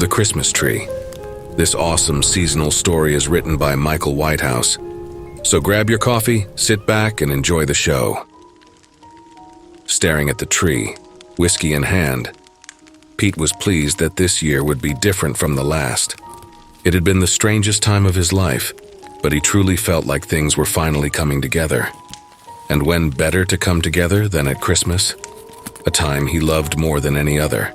The Christmas Tree. This awesome seasonal story is written by Whitehouse. So grab your coffee, sit back, and enjoy the show. Staring at the tree, whiskey in hand, Pete was pleased that this year would be different from the last. It had been the strangest time of his life, but he truly felt like things were finally coming together. And when better to come together than at Christmas? A time he loved more than any other.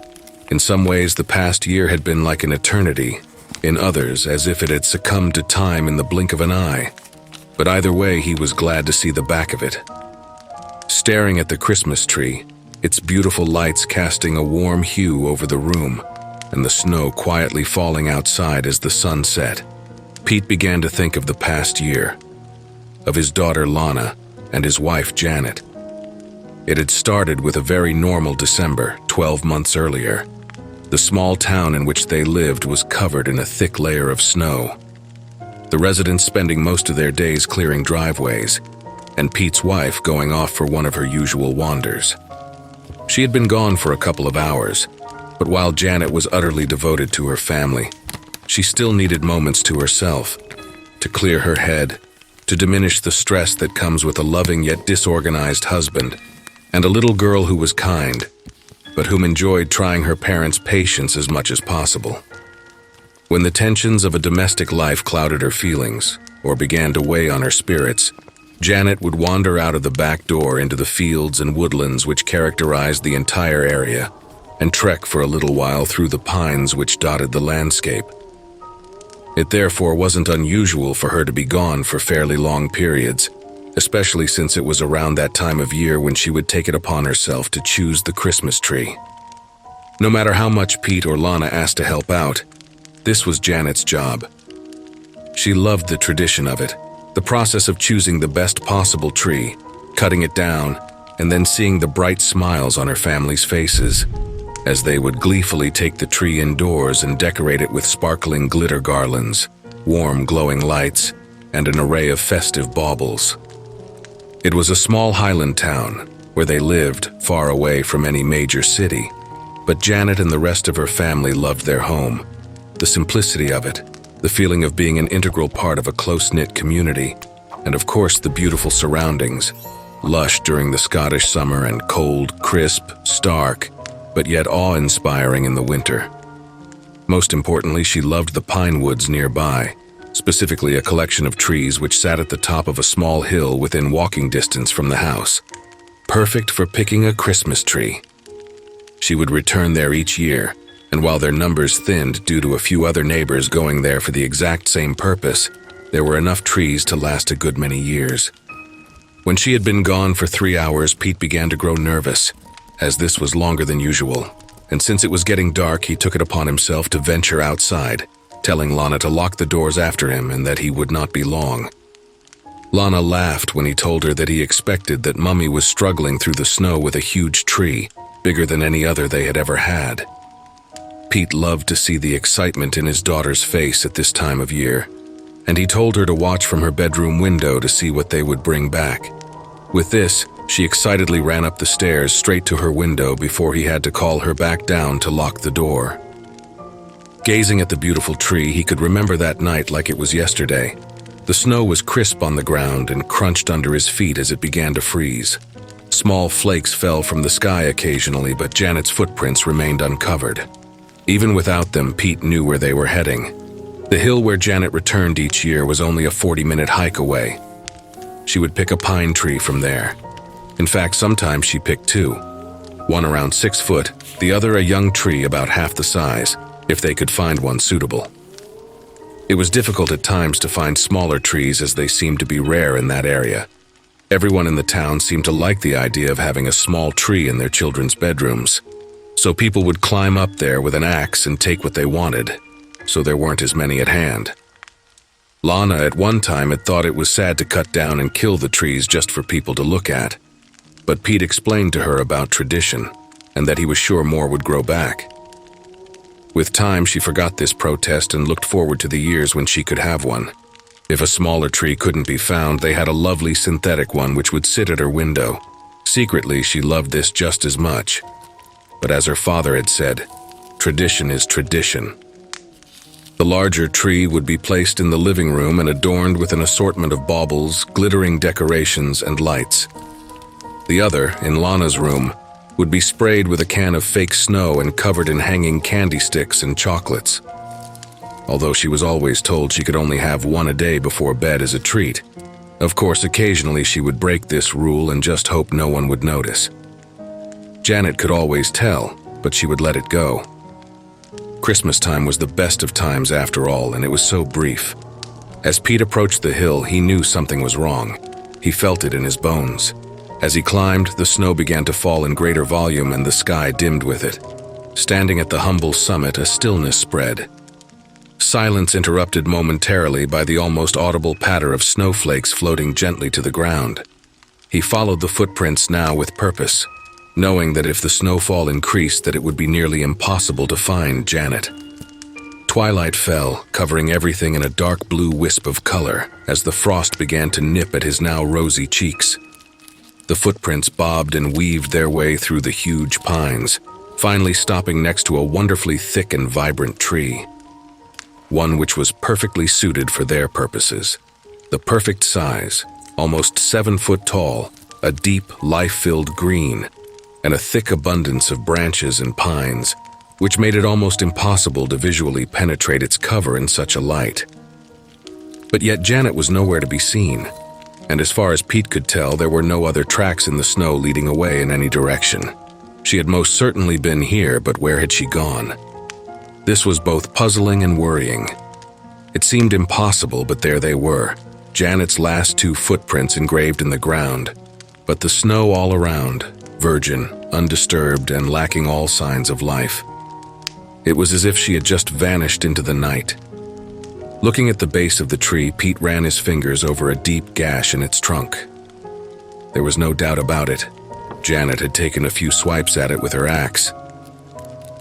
In some ways, the past year had been like an eternity. In others, as if it had succumbed to time in the blink of an eye. But either way, he was glad to see the back of it. Staring at the Christmas tree, its beautiful lights casting a warm hue over the room, and the snow quietly falling outside as the sun set, Pete began to think of the past year, of his daughter Lana and his wife Janet. It had started with a very normal December, 12 months earlier. The small town in which they lived was covered in a thick layer of snow. The residents spending most of their days clearing driveways, and Pete's wife going off for one of her usual wanders. She had been gone for a couple of hours, but while Janet was utterly devoted to her family, she still needed moments to herself, to clear her head, to diminish the stress that comes with a loving yet disorganized husband, and a little girl who was kind, but whom enjoyed trying her parents' patience as much as possible. When the tensions of a domestic life clouded her feelings, or began to weigh on her spirits, Janet would wander out of the back door into the fields and woodlands which characterized the entire area, and trek for a little while through the pines which dotted the landscape. It therefore wasn't unusual for her to be gone for fairly long periods, especially since it was around that time of year when she would take it upon herself to choose the Christmas tree. No matter how much Pete or Lana asked to help out, this was Janet's job. She loved the tradition of it, the process of choosing the best possible tree, cutting it down, and then seeing the bright smiles on her family's faces, as they would gleefully take the tree indoors and decorate it with sparkling glitter garlands, warm glowing lights, and an array of festive baubles. It was a small highland town where they lived far away from any major city, but Janet and the rest of her family loved their home, the simplicity of it, the feeling of being an integral part of a close-knit community, and of course the beautiful surroundings, lush during the Scottish summer and cold, crisp, stark, but yet awe-inspiring in the winter. Most importantly, she loved the pine woods nearby, specifically a collection of trees which sat at the top of a small hill within walking distance from the house, perfect for picking a Christmas tree. She would return there each year, and while their numbers thinned due to a few other neighbors going there for the exact same purpose, there were enough trees to last a good many years. When she had been gone for 3 hours, Pete began to grow nervous, as this was longer than usual, and since it was getting dark, he took it upon himself to venture outside, telling Lana to lock the doors after him and that he would not be long. Lana laughed when he told her that he expected that Mummy was struggling through the snow with a huge tree, bigger than any other they had ever had. Pete loved to see the excitement in his daughter's face at this time of year, and he told her to watch from her bedroom window to see what they would bring back. With this, she excitedly ran up the stairs straight to her window before he had to call her back down to lock the door. Gazing at the beautiful tree, he could remember that night like it was yesterday. The snow was crisp on the ground and crunched under his feet as it began to freeze. Small flakes fell from the sky occasionally, but Janet's footprints remained uncovered. Even without them, Pete knew where they were heading. The hill where Janet returned each year was only a 40-minute hike away. She would pick a pine tree from there. In fact, sometimes she picked two. One around 6 foot, the other a young tree about half the size, if they could find one suitable. It was difficult at times to find smaller trees as they seemed to be rare in that area. Everyone in the town seemed to like the idea of having a small tree in their children's bedrooms, so people would climb up there with an axe and take what they wanted, so there weren't as many at hand. Lana at one time had thought it was sad to cut down and kill the trees just for people to look at, but Pete explained to her about tradition and that he was sure more would grow back. With time, she forgot this protest and looked forward to the years when she could have one. If a smaller tree couldn't be found, they had a lovely synthetic one which would sit at her window. Secretly, she loved this just as much. But as her father had said, tradition is tradition, The larger tree would be placed in the living room and adorned with an assortment of baubles, glittering decorations, and lights. The other, in Lana's room, would be sprayed with a can of fake snow and covered in hanging candy sticks and chocolates. Although she was always told she could only have one a day before bed as a treat. Of course, occasionally she would break this rule and just hope no one would notice. Janet could always tell, but she would let it go. Christmas time was the best of times after all, and it was so brief. As Pete approached the hill, he knew something was wrong. He felt it in his bones. As he climbed, the snow began to fall in greater volume and the sky dimmed with it. Standing at the humble summit, a stillness spread. Silence interrupted momentarily by the almost audible patter of snowflakes floating gently to the ground. He followed the footprints now with purpose, knowing that if the snowfall increased, that it would be nearly impossible to find Janet. Twilight fell, covering everything in a dark blue wisp of color, as the frost began to nip at his now rosy cheeks. The footprints bobbed and weaved their way through the huge pines, finally stopping next to a wonderfully thick and vibrant tree. One which was perfectly suited for their purposes. The perfect size, almost 7 foot tall, a deep, life-filled green, and a thick abundance of branches and pines, which made it almost impossible to visually penetrate its cover in such a light. But yet Janet was nowhere to be seen, and as far as Pete could tell, there were no other tracks in the snow leading away in any direction. She had most certainly been here, but where had she gone? This was both puzzling and worrying. It seemed impossible, but there they were, Janet's last 2 footprints engraved in the ground, but the snow all around, virgin, undisturbed, and lacking all signs of life. It was as if she had just vanished into the night. Looking at the base of the tree, Pete ran his fingers over a deep gash in its trunk. There was no doubt about it. Janet had taken a few swipes at it with her axe.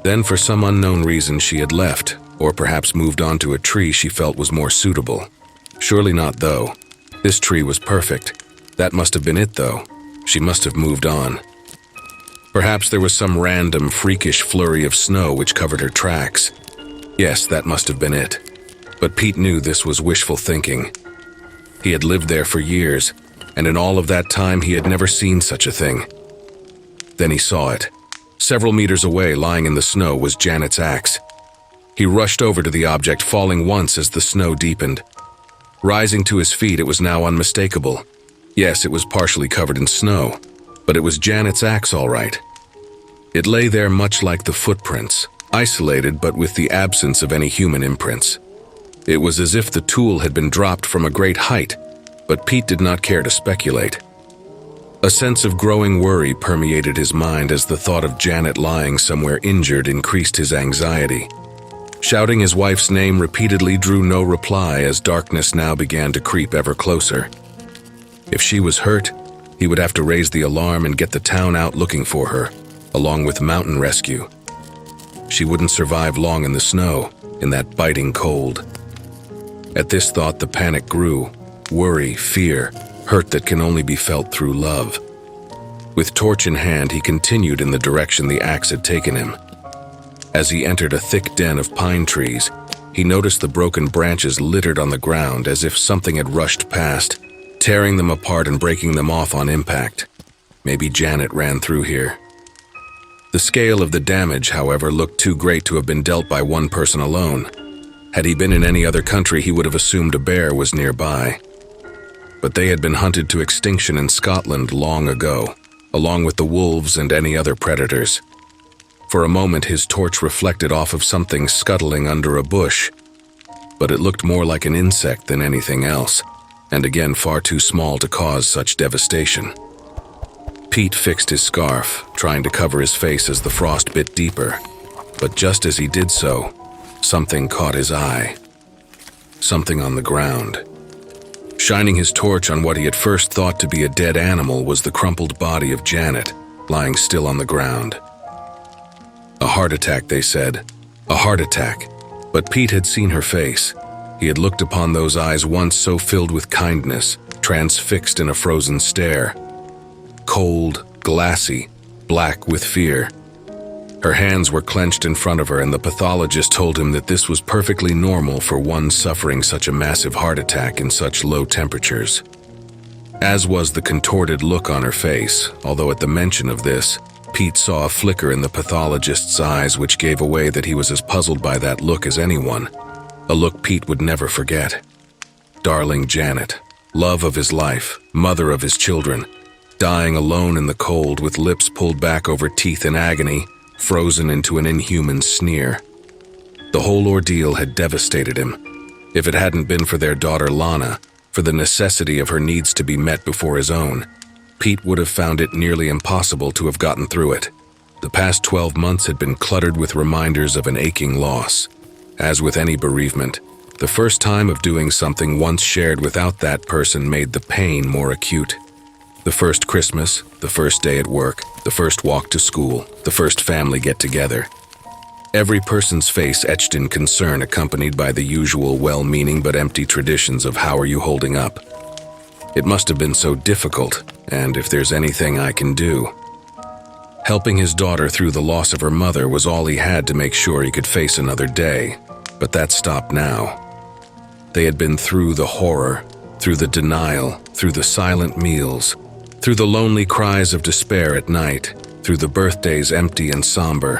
Then, for some unknown reason, she had left, or perhaps moved on to a tree she felt was more suitable. Surely not, though. This tree was perfect. That must have been it, though. She must have moved on. Perhaps there was some random, freakish flurry of snow which covered her tracks. Yes, that must have been it. But Pete knew this was wishful thinking. He had lived there for years, and in all of that time he had never seen such a thing. Then he saw it. Several meters away, lying in the snow, was Janet's axe. He rushed over to the object, falling once as the snow deepened. Rising to his feet, it was now unmistakable. Yes, it was partially covered in snow, but it was Janet's axe, all right. It lay there much like the footprints, isolated but with the absence of any human imprints. It was as if the tool had been dropped from a great height, but Pete did not care to speculate. A sense of growing worry permeated his mind as the thought of Janet lying somewhere injured increased his anxiety. Shouting his wife's name repeatedly drew no reply as darkness now began to creep ever closer. If she was hurt, he would have to raise the alarm and get the town out looking for her, along with mountain rescue. She wouldn't survive long in the snow, in that biting cold. At this thought, the panic grew. Worry, fear, hurt that can only be felt through love. With torch in hand, he continued in the direction the axe had taken him. As he entered a thick den of pine trees, he noticed the broken branches littered on the ground as if something had rushed past, tearing them apart and breaking them off on impact. Maybe Janet ran through here. The scale of the damage, however, looked too great to have been dealt by one person alone. Had he been in any other country, he would have assumed a bear was nearby. But they had been hunted to extinction in Scotland long ago, along with the wolves and any other predators. For a moment, his torch reflected off of something scuttling under a bush, but it looked more like an insect than anything else, and again far too small to cause such devastation. Pete fixed his scarf, trying to cover his face as the frost bit deeper, but just as he did so, something caught his eye. Something on the ground. Shining his torch on what he had first thought to be a dead animal was the crumpled body of Janet, lying still on the ground. A heart attack, they said. A heart attack. But Pete had seen her face. He had looked upon those eyes once so filled with kindness, transfixed in a frozen stare. Cold, glassy, black with fear. Her hands were clenched in front of her, and the pathologist told him that this was perfectly normal for one suffering such a massive heart attack in such low temperatures. As was the contorted look on her face, although at the mention of this, Pete saw a flicker in the pathologist's eyes which gave away that he was as puzzled by that look as anyone, a look Pete would never forget. Darling Janet, love of his life, mother of his children, dying alone in the cold with lips pulled back over teeth in agony, frozen into an inhuman sneer. The whole ordeal had devastated him. If it hadn't been for their daughter Lana, for the necessity of her needs to be met before his own, Pete would have found it nearly impossible to have gotten through it. The past 12 months had been cluttered with reminders of an aching loss. As with any bereavement, the first time of doing something once shared without that person made the pain more acute. The first Christmas, the first day at work, the first walk to school, the first family get-together. Every person's face etched in concern, accompanied by the usual well-meaning but empty traditions of "how are you holding up?" It must have been so difficult, and if there's anything I can do. Helping his daughter through the loss of her mother was all he had to make sure he could face another day, but that stopped now. They had been through the horror, through the denial, through the silent meals, through the lonely cries of despair at night, through the birthdays empty and somber.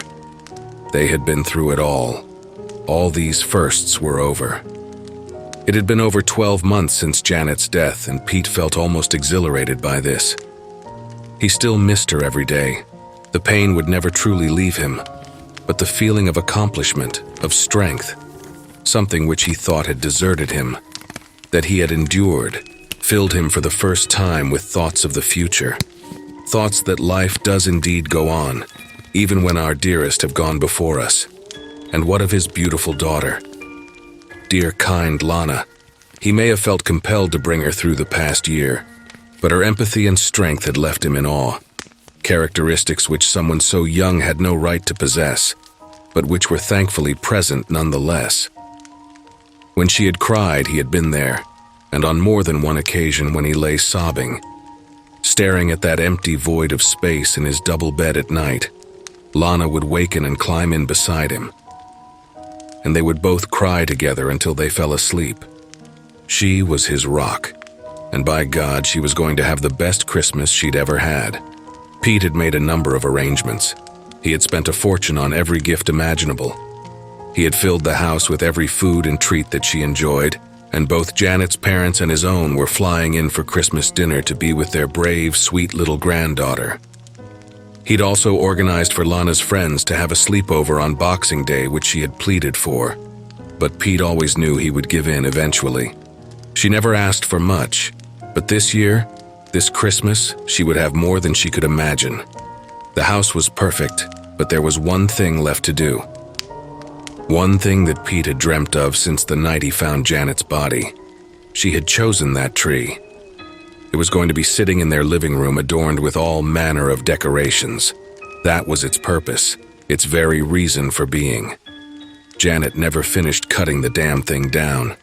They had been through it all. All these firsts were over. It had been over 12 months since Janet's death, and Pete felt almost exhilarated by this. He still missed her every day. The pain would never truly leave him, but the feeling of accomplishment, of strength, something which he thought had deserted him, that he had endured, filled him for the first time with thoughts of the future. Thoughts that life does indeed go on, even when our dearest have gone before us. And what of his beautiful daughter? Dear, kind Lana. He may have felt compelled to bring her through the past year, but her empathy and strength had left him in awe. Characteristics which someone so young had no right to possess, but which were thankfully present nonetheless. When she had cried, he had been there, and on more than one occasion when he lay sobbing, staring at that empty void of space in his double bed at night, Lana would waken and climb in beside him, and they would both cry together until they fell asleep. She was his rock, and by God, she was going to have the best Christmas she'd ever had. Pete had made a number of arrangements. He had spent a fortune on every gift imaginable. He had filled the house with every food and treat that she enjoyed, and both Janet's parents and his own were flying in for Christmas dinner to be with their brave, sweet little granddaughter. He'd also organized for Lana's friends to have a sleepover on Boxing Day, which she had pleaded for. But Pete always knew he would give in eventually. She never asked for much, but this year, this Christmas, she would have more than she could imagine. The house was perfect, but there was one thing left to do. One thing that Pete had dreamt of since the night he found Janet's body. She had chosen that tree. It was going to be sitting in their living room adorned with all manner of decorations. That was its purpose, its very reason for being. Janet never finished cutting the damn thing down.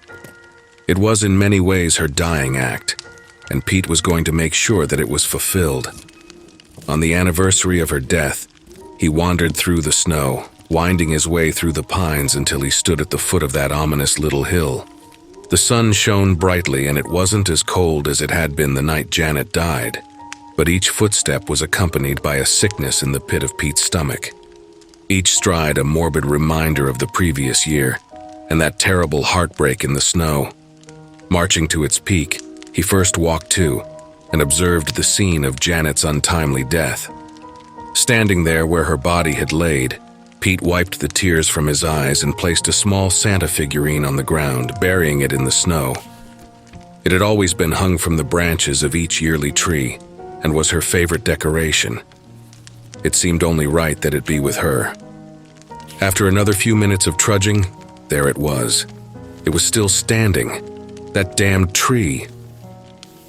It was in many ways her dying act, and Pete was going to make sure that it was fulfilled. On the anniversary of her death, he wandered through the snow, winding his way through the pines until he stood at the foot of that ominous little hill. The sun shone brightly, and it wasn't as cold as it had been the night Janet died, but each footstep was accompanied by a sickness in the pit of Pete's stomach. Each stride a morbid reminder of the previous year, and that terrible heartbreak in the snow. Marching to its peak, he first walked to and observed the scene of Janet's untimely death. Standing there where her body had laid, Pete wiped the tears from his eyes and placed a small Santa figurine on the ground, burying it in the snow. It had always been hung from the branches of each yearly tree and was her favorite decoration. It seemed only right that it be with her. After another few minutes of trudging, there it was. It was still standing. That damned tree.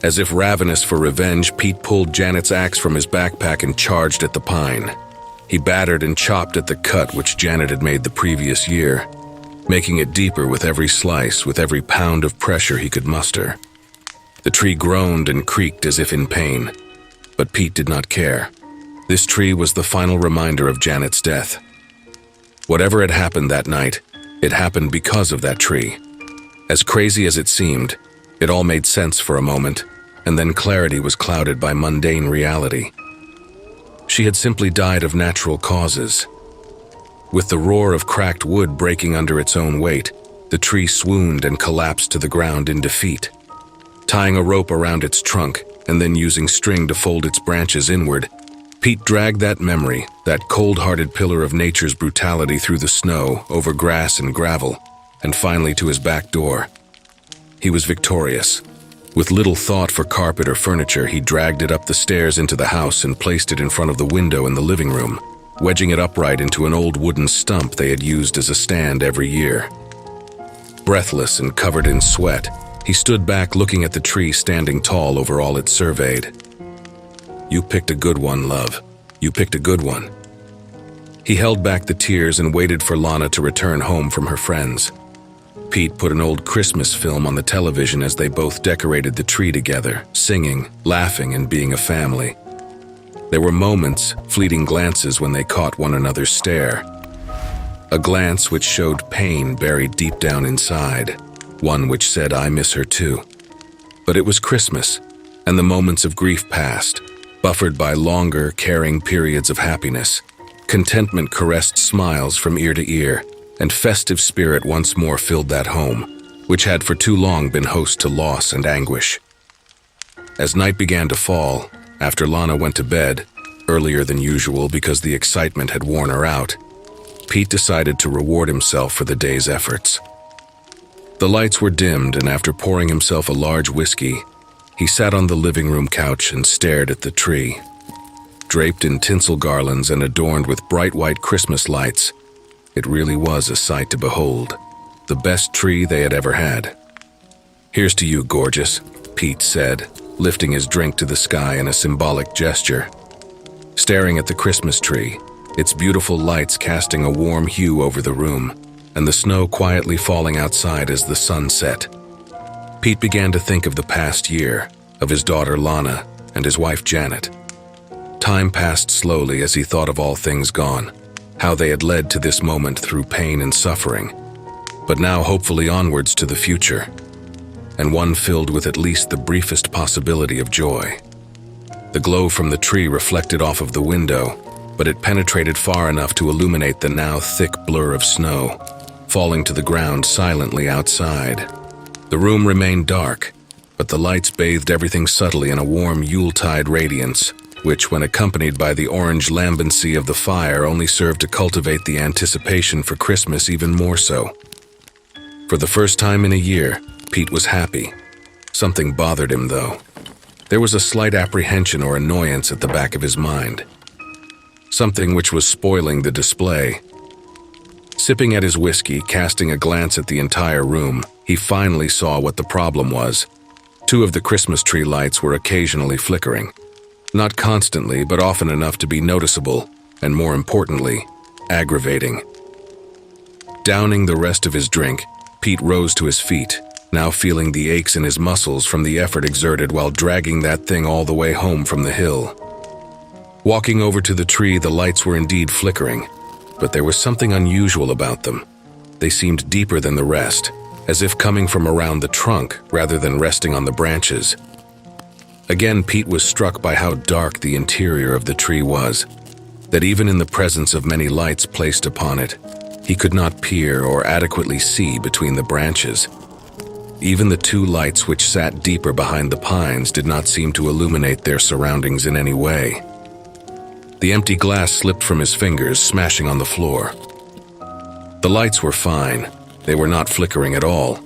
As if ravenous for revenge, Pete pulled Janet's axe from his backpack and charged at the pine. He battered and chopped at the cut which Janet had made the previous year, making it deeper with every slice, with every pound of pressure he could muster. The tree groaned and creaked as if in pain, but Pete did not care. This tree was the final reminder of Janet's death. Whatever had happened that night, it happened because of that tree. As crazy as it seemed, it all made sense for a moment, and then clarity was clouded by mundane reality. She had simply died of natural causes. With the roar of cracked wood breaking under its own weight, the tree swooned and collapsed to the ground in defeat. Tying a rope around its trunk and then using string to fold its branches inward, Pete dragged that memory, that cold-hearted pillar of nature's brutality, through the snow, over grass and gravel, and finally to his back door. He was victorious. With little thought for carpet or furniture, he dragged it up the stairs into the house and placed it in front of the window in the living room, wedging it upright into an old wooden stump they had used as a stand every year. Breathless and covered in sweat, he stood back looking at the tree standing tall over all it surveyed. "You picked a good one, love. You picked a good one." He held back the tears and waited for Lana to return home from her friends. Pete put an old Christmas film on the television as they both decorated the tree together, singing, laughing, and being a family. There were moments, fleeting glances when they caught one another's stare. A glance which showed pain buried deep down inside, one which said, "I miss her too." But it was Christmas, and the moments of grief passed, buffered by longer, caring periods of happiness. Contentment caressed smiles from ear to ear, and festive spirit once more filled that home, which had for too long been host to loss and anguish. As night began to fall, after Lana went to bed, earlier than usual because the excitement had worn her out, Pete decided to reward himself for the day's efforts. The lights were dimmed, and after pouring himself a large whiskey, he sat on the living room couch and stared at the tree. Draped in tinsel garlands and adorned with bright white Christmas lights, it really was a sight to behold, the best tree they had ever had. "Here's to you, gorgeous," Pete said, lifting his drink to the sky in a symbolic gesture. Staring at the Christmas tree, its beautiful lights casting a warm hue over the room, and the snow quietly falling outside as the sun set, Pete began to think of the past year, of his daughter Lana and his wife Janet. Time passed slowly as he thought of all things gone, how they had led to this moment through pain and suffering, but now hopefully onwards to the future, and one filled with at least the briefest possibility of joy. The glow from the tree reflected off of the window, but it penetrated far enough to illuminate the now thick blur of snow, falling to the ground silently outside. The room remained dark, but the lights bathed everything subtly in a warm Yuletide radiance, which, when accompanied by the orange lambency of the fire, only served to cultivate the anticipation for Christmas even more so. For the first time in a year, Pete was happy. Something bothered him, though. There was a slight apprehension or annoyance at the back of his mind. Something which was spoiling the display. Sipping at his whiskey, casting a glance at the entire room, he finally saw what the problem was. Two of the Christmas tree lights were occasionally flickering. Not constantly, but often enough to be noticeable, and more importantly, aggravating. Downing the rest of his drink, Pete rose to his feet, now feeling the aches in his muscles from the effort exerted while dragging that thing all the way home from the hill. Walking over to the tree, the lights were indeed flickering, but there was something unusual about them. They seemed deeper than the rest, as if coming from around the trunk rather than resting on the branches. Again, Pete was struck by how dark the interior of the tree was, that even in the presence of many lights placed upon it, he could not peer or adequately see between the branches. Even the two lights which sat deeper behind the pines did not seem to illuminate their surroundings in any way. The empty glass slipped from his fingers, smashing on the floor. The lights were fine. They were not flickering at all,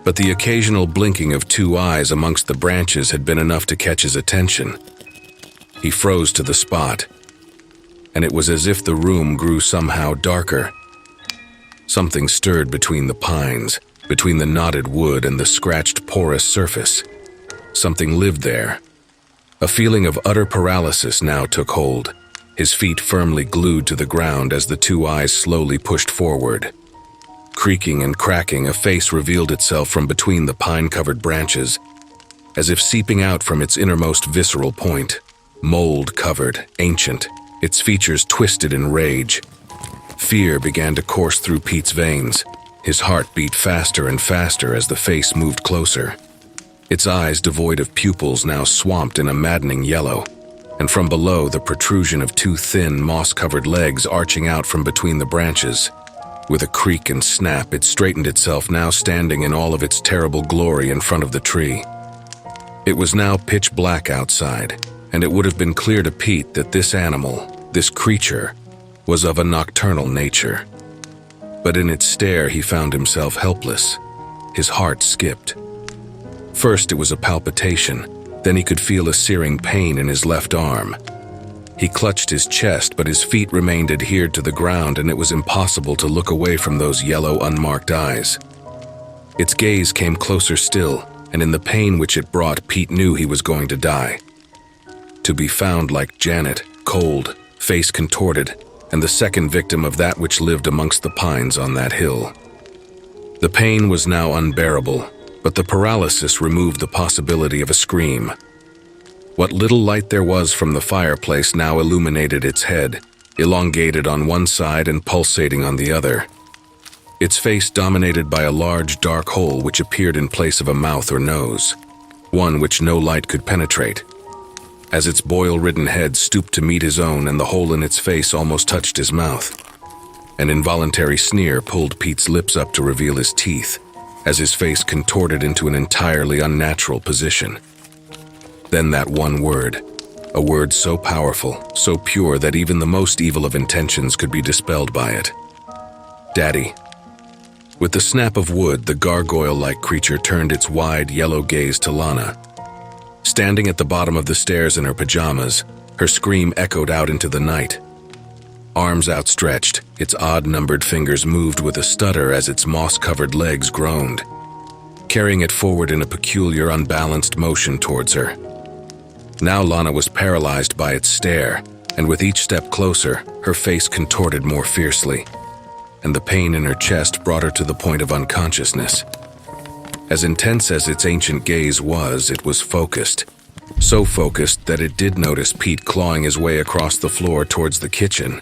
but the occasional blinking of two eyes amongst the branches had been enough to catch his attention. He froze to the spot, and it was as if the room grew somehow darker. Something stirred between the pines, between the knotted wood and the scratched, porous surface. Something lived there. A feeling of utter paralysis now took hold, his feet firmly glued to the ground as the two eyes slowly pushed forward. Creaking and cracking, a face revealed itself from between the pine-covered branches, as if seeping out from its innermost visceral point, mold-covered, ancient, its features twisted in rage. Fear began to course through Pete's veins. His heart beat faster and faster as the face moved closer. Its eyes, devoid of pupils, now swamped in a maddening yellow, and from below the protrusion of two thin, moss-covered legs arching out from between the branches. With a creak and snap, it straightened itself, now standing in all of its terrible glory in front of the tree. It was now pitch black outside, and it would have been clear to Pete that this animal, this creature, was of a nocturnal nature. But in its stare, he found himself helpless. His heart skipped. First, it was a palpitation. Then he could feel a searing pain in his left arm. He clutched his chest, but his feet remained adhered to the ground, and it was impossible to look away from those yellow, unmarked eyes. Its gaze came closer still, and in the pain which it brought, Pete knew he was going to die. To be found like Janet, cold, face contorted, and the second victim of that which lived amongst the pines on that hill. The pain was now unbearable, but the paralysis removed the possibility of a scream. What little light there was from the fireplace now illuminated its head, elongated on one side and pulsating on the other. Its face dominated by a large dark hole which appeared in place of a mouth or nose, one which no light could penetrate. As its boil-ridden head stooped to meet his own and the hole in its face almost touched his mouth, an involuntary sneer pulled Pete's lips up to reveal his teeth, as his face contorted into an entirely unnatural position. Then that one word, a word so powerful, so pure that even the most evil of intentions could be dispelled by it. Daddy. With the snap of wood, the gargoyle-like creature turned its wide, yellow gaze to Lana. Standing at the bottom of the stairs in her pajamas, her scream echoed out into the night. Arms outstretched, its odd-numbered fingers moved with a stutter as its moss-covered legs groaned, carrying it forward in a peculiar, unbalanced motion towards her. Now Lana was paralyzed by its stare, and with each step closer, her face contorted more fiercely, and the pain in her chest brought her to the point of unconsciousness. As intense as its ancient gaze was, it was focused. So focused that it did notice Pete clawing his way across the floor towards the kitchen.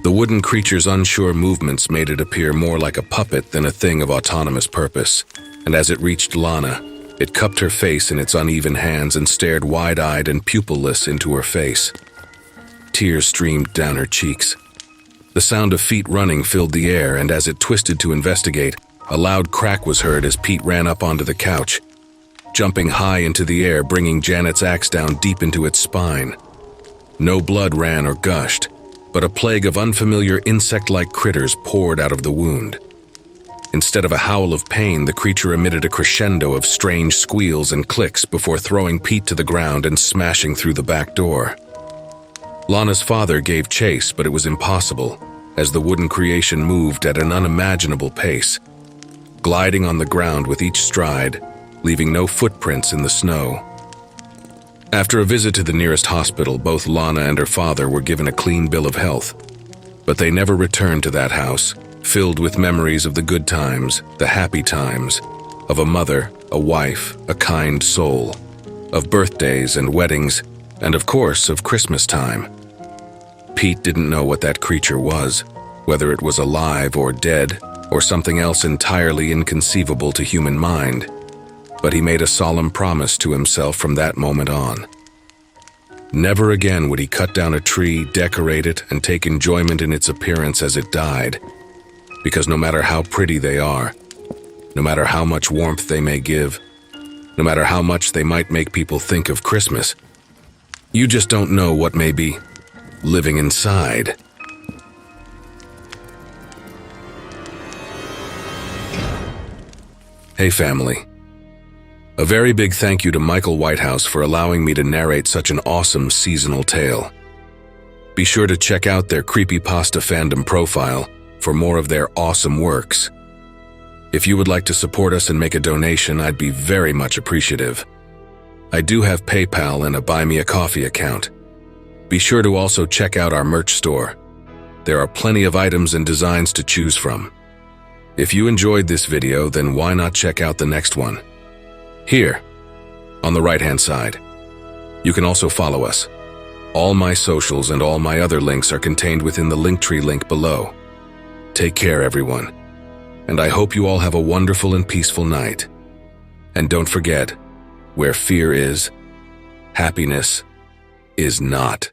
The wooden creature's unsure movements made it appear more like a puppet than a thing of autonomous purpose, and as it reached Lana, it cupped her face in its uneven hands and stared wide-eyed and pupilless into her face. Tears streamed down her cheeks. The sound of feet running filled the air, and as it twisted to investigate, a loud crack was heard as Pete ran up onto the couch, jumping high into the air, bringing Janet's axe down deep into its spine. No blood ran or gushed, but a plague of unfamiliar insect-like critters poured out of the wound. Instead of a howl of pain, the creature emitted a crescendo of strange squeals and clicks before throwing Pete to the ground and smashing through the back door. Lana's father gave chase, but it was impossible, as the wooden creation moved at an unimaginable pace, gliding on the ground with each stride, leaving no footprints in the snow. After a visit to the nearest hospital, both Lana and her father were given a clean bill of health, but they never returned to that house, filled with memories of the good times, the happy times, of a mother, a wife, a kind soul, of birthdays and weddings, and of course of Christmas time. Pete didn't know what that creature was, whether it was alive or dead, or something else entirely inconceivable to human mind, but he made a solemn promise to himself from that moment on. Never again would he cut down a tree, decorate it, and take enjoyment in its appearance as it died, because no matter how pretty they are, no matter how much warmth they may give, no matter how much they might make people think of Christmas, you just don't know what may be living inside. Hey family. A very big thank you to Michael Whitehouse for allowing me to narrate such an awesome seasonal tale. Be sure to check out their Creepypasta fandom profile for more of their awesome works. If you would like to support us and make a donation, I'd be very much appreciative. I do have PayPal and a Buy Me a Coffee account. Be sure to also check out our merch store. There are plenty of items and designs to choose from. If you enjoyed this video, then why not check out the next one? Here, on the right-hand side. You can also follow us. All my socials and all my other links are contained within the Linktree link below. Take care, everyone, and I hope you all have a wonderful and peaceful night. And don't forget, where fear is, happiness is not.